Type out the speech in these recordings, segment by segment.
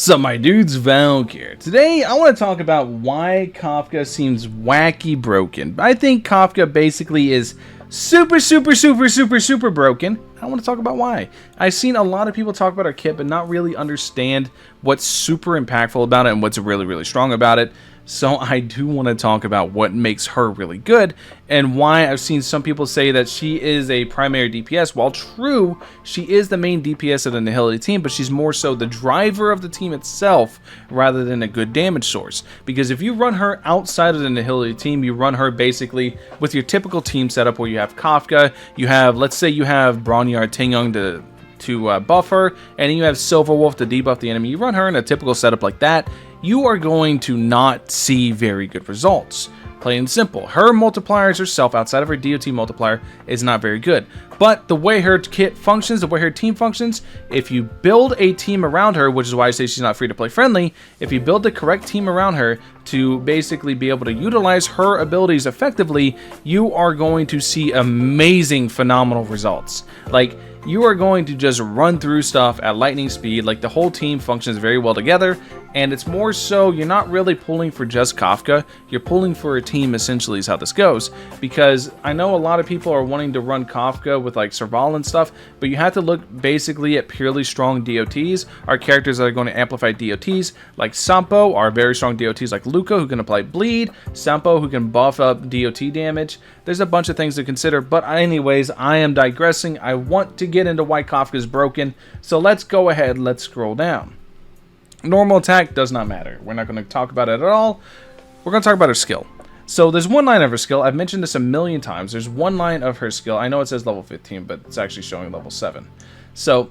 What's up, my dudes? Valkyrja. Today, I want to talk about why Kafka seems wacky broken. I think Kafka basically is super broken. I want to talk about why. I've seen a lot of people talk about her kit, but not really understand what's super impactful about it and what's really strong about it. So I do want to talk about what makes her really good and why I've seen some people say that she is a primary DPS. While true, she is the main DPS of the Nihility team, but she's more so the driver of the team itself rather than a good damage source. Because if you run her outside of the Nihility team, you run her basically with your typical team setup where you have Kafka, you have, let's say you have Bronyard Tingyung to buff her, and then you have Silverwolf to debuff the enemy. You run her in a typical setup like that, you are going to not see very good results. Plain and simple. Her multipliers herself, outside of her DOT multiplier, is not very good. But the way her kit functions, the way her team functions, if you build a team around her, which is why I say she's not free to play friendly, if you build the correct team around her to basically be able to utilize her abilities effectively, you are going to see amazing, phenomenal results. Like, you are going to just run through stuff at lightning speed. Like, the whole team functions very well together, and it's more so you're not really pulling for just Kafka, you're pulling for a team, essentially, is how this goes. Because I know a lot of people are wanting to run Kafka with like Serval and stuff, but you have to look basically at purely strong DOTs, or characters that are going to amplify DOTs, like Sampo, are very strong DOTs like Luca, who can apply bleed, Sampo, who can buff up DOT damage. There's a bunch of things to consider, but anyways, I am digressing. I want to get into why Kafka is broken, so let's go ahead, let's scroll down. Normal attack does not matter. We're not going to talk about it at all. We're going to talk about her skill. So there's one line of her skill. I've mentioned this a million times. There's one line of her skill. I know it says level 15, but it's actually showing level 7. So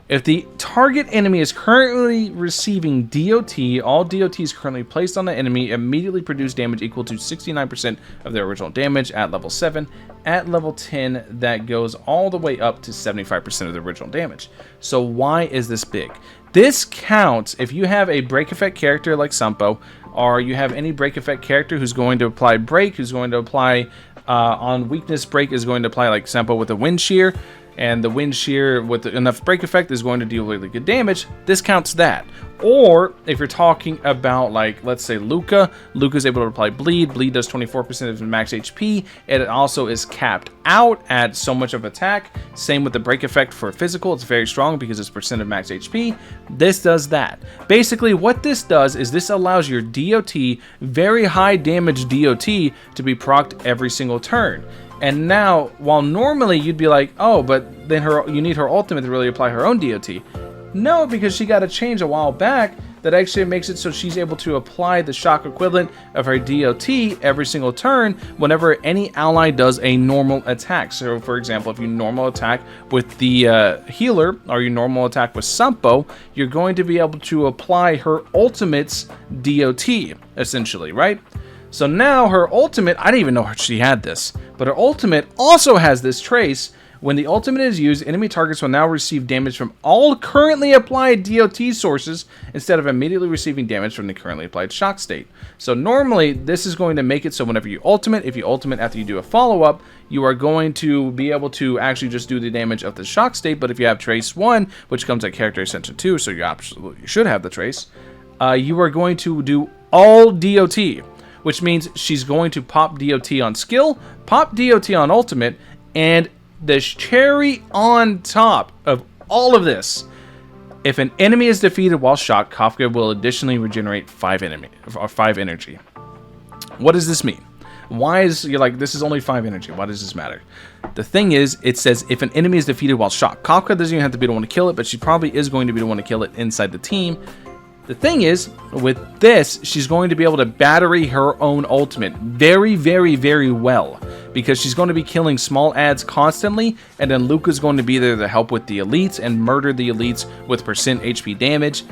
if the target enemy is currently receiving DOT, all DOTs currently placed on the enemy immediately produce damage equal to 69% of their original damage at level 7. At level 10, that goes all the way up to 75% of the original damage. So why is this big? This counts if you have a break effect character like Sampo, or you have any break effect character who's going to apply break, who's going to apply on weakness break, is going to apply like Sampo with a wind shear, and the wind shear with enough break effect is going to deal really good damage. This counts that. Or if you're talking about, like, let's say Luca's able to apply bleed. Bleed does 24% of his max HP, and it also is capped out at so much of attack. Same with the break effect for physical. It's very strong because it's percent of max HP. This does that. Basically, what this does is this allows your DOT, very high damage DOT, to be procced every single turn. And now, while normally you'd be like, oh, but then you need her ultimate to really apply her own DOT. No, because she got a change a while back that actually makes it so she's able to apply the shock equivalent of her DOT every single turn whenever any ally does a normal attack. So, for example, if you normal attack with the healer, or you normal attack with Sampo, you're going to be able to apply her ultimate's DOT, essentially, right? So now her ultimate, I didn't even know she had this, but her ultimate also has this trace. When the ultimate is used, enemy targets will now receive damage from all currently applied DOT sources instead of immediately receiving damage from the currently applied shock state. So normally, this is going to make it so whenever you ultimate, if you ultimate after you do a follow-up, you are going to be able to actually just do the damage of the shock state. But if you have Trace 1, which comes at Character Extension 2, so you absolutely should have the Trace, you are going to do all DOT, which means she's going to pop DOT on skill, pop DOT on ultimate, and the cherry on top of all of this, if an enemy is defeated while shocked, Kafka will additionally regenerate 5 energy. What does this mean? Why is, you're like, this is only 5 energy, why does this matter? The thing is, it says if an enemy is defeated while shocked. Kafka doesn't even have to be the one to kill it, but she probably is going to be the one to kill it inside the team. The thing is, with this, she's going to be able to battery her own ultimate very well, because she's going to be killing small adds constantly, and then Luca's going to be there to help with the elites and murder the elites with percent HP damage.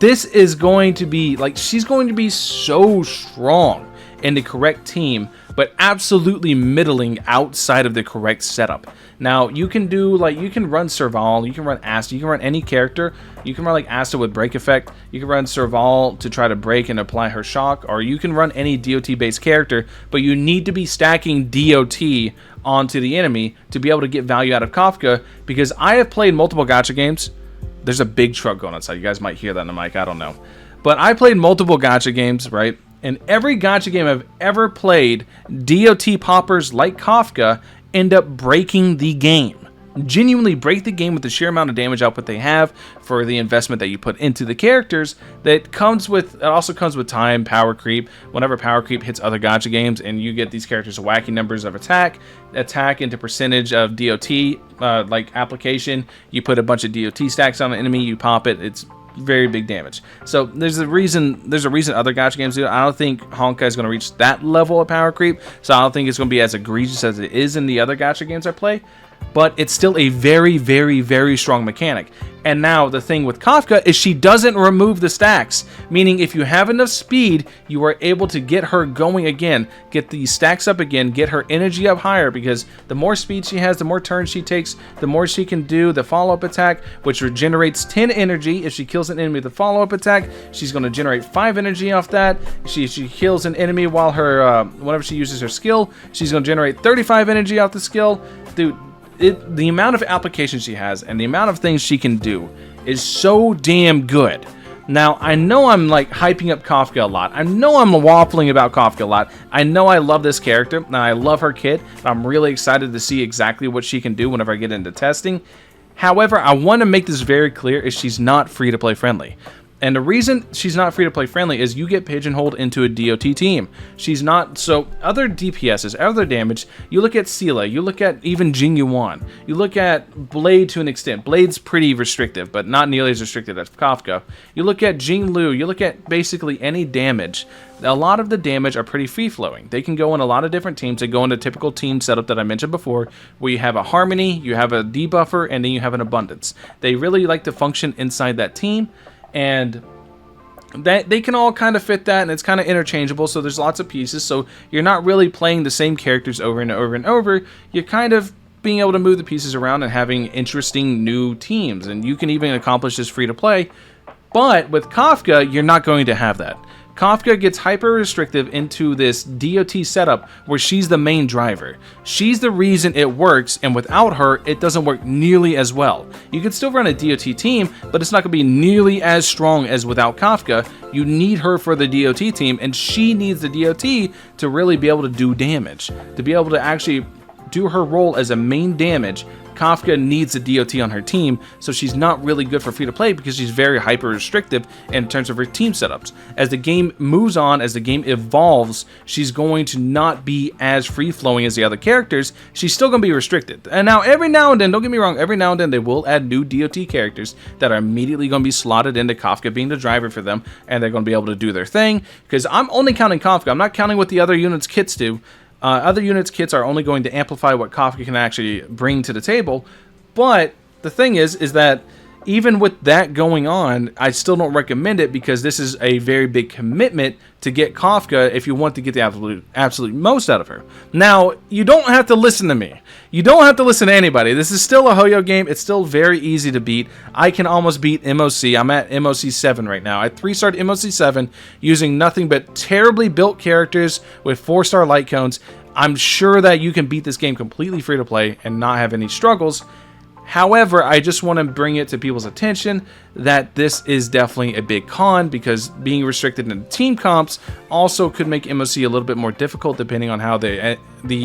This is going to be, like, she's going to be so strong in the correct team, but absolutely middling outside of the correct setup. Now, you can do, like, you can run Serval, you can run Asta, you can run any character. You can run, like, Asta with break effect. You can run Serval to try to break and apply her shock, or you can run any DOT-based character, but you need to be stacking DOT onto the enemy to be able to get value out of Kafka, because I have played multiple gacha games There's a big truck going outside. You guys might hear that in the mic. I don't know. But I played multiple gacha games, right? And every gacha game I've ever played, DOT poppers like Kafka end up breaking the game. Genuinely break the game with the sheer amount of damage output they have for the investment that you put into the characters. It also comes with time, power creep. Whenever power creep hits other gacha games and you get these characters wacky numbers of attack into percentage of DOT like application, you put a bunch of DOT stacks on an enemy, you pop it, it's very big damage. So there's a reason other gacha games do it. I don't think Honkai is going to reach that level of power creep, so I don't think it's going to be as egregious as it is in the other gacha games I play. But it's still a very, very, very strong mechanic. And now the thing with Kafka is she doesn't remove the stacks, meaning if you have enough speed, you are able to get her going again, get the stacks up again, get her energy up higher, because the more speed she has, the more turns she takes, the more she can do the follow-up attack, which regenerates 10 energy. If she kills an enemy with a follow-up attack, she's going to generate 5 energy off that. She kills an enemy while whenever she uses her skill, she's going to generate 35 energy off the skill. Dude, the amount of applications she has and the amount of things she can do is so damn good. Now, I know I'm like hyping up Kafka a lot. I know I'm waffling about Kafka a lot. I know I love this character and I love her kit. I'm really excited to see exactly what she can do whenever I get into testing. However, I want to make this very clear is she's not free-to-play friendly. And the reason she's not free-to-play friendly is you get pigeonholed into a DOT team. She's not, so other DPSs, other damage, you look at Seela, you look at even Jing Yuan, you look at Blade to an extent. Blade's pretty restrictive, but not nearly as restricted as Kafka. You look at Jing Lu, you look at basically any damage. A lot of the damage are pretty free-flowing. They can go in a lot of different teams. They go into typical team setup that I mentioned before, where you have a Harmony, you have a Debuffer, and then you have an Abundance. They really like to function inside that team. And that they can all kind of fit that, and it's kind of interchangeable, so there's lots of pieces, so you're not really playing the same characters over and over and over. You're kind of being able to move the pieces around and having interesting new teams, and you can even accomplish this free to play. But with Kafka, you're not going to have that. Kafka gets hyper restrictive into this DOT setup where she's the main driver. She's the reason it works, and without her, it doesn't work nearly as well. You can still run a DOT team, but it's not going to be nearly as strong as without Kafka. You need her for the DOT team, and she needs the DOT to really be able to do damage. To be able to actually do her role as a main damage, Kafka needs a DOT on her team, so she's not really good for free-to-play because she's very hyper-restrictive in terms of her team setups. As the game moves on, as the game evolves, she's going to not be as free-flowing as the other characters. She's still going to be restricted. And now, every now and then, don't get me wrong, every now and then they will add new DOT characters that are immediately going to be slotted into Kafka being the driver for them, and they're going to be able to do their thing, because I'm only counting Kafka. I'm not counting what the other units' kits do. Other units' kits are only going to amplify what Kafka can actually bring to the table, but the thing is that even with that going on, I still don't recommend it because this is a very big commitment to get Kafka if you want to get the absolute most out of her. Now, you don't have to listen to me. You don't have to listen to anybody. This is still a Hoyo game. It's still very easy to beat. I can almost beat MOC. I'm at MOC 7 right now. I 3-starred MOC 7 using nothing but terribly built characters with 4-star light cones. I'm sure that you can beat this game completely free to play and not have any struggles. However, I just want to bring it to people's attention that this is definitely a big con, because being restricted in team comps also could make MOC a little bit more difficult depending on how the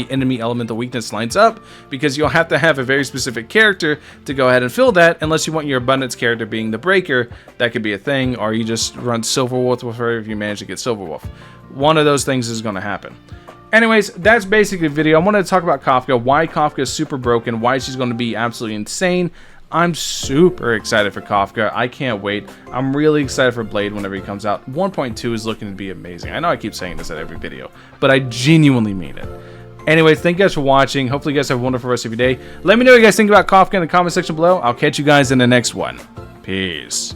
enemy elemental weakness lines up, because you'll have to have a very specific character to go ahead and fill that, unless you want your abundance character being the breaker. That could be a thing, or you just run Silverwolf with her if you manage to get Silverwolf. One of those things is going to happen. Anyways, that's basically the video. I wanted to talk about Kafka, why Kafka is super broken, why she's going to be absolutely insane. I'm super excited for Kafka. I can't wait. I'm really excited for Blade whenever he comes out. 1.2 is looking to be amazing. I know I keep saying this at every video, but I genuinely mean it. Anyways, thank you guys for watching. Hopefully you guys have a wonderful rest of your day. Let me know what you guys think about Kafka in the comment section below. I'll catch you guys in the next one. Peace.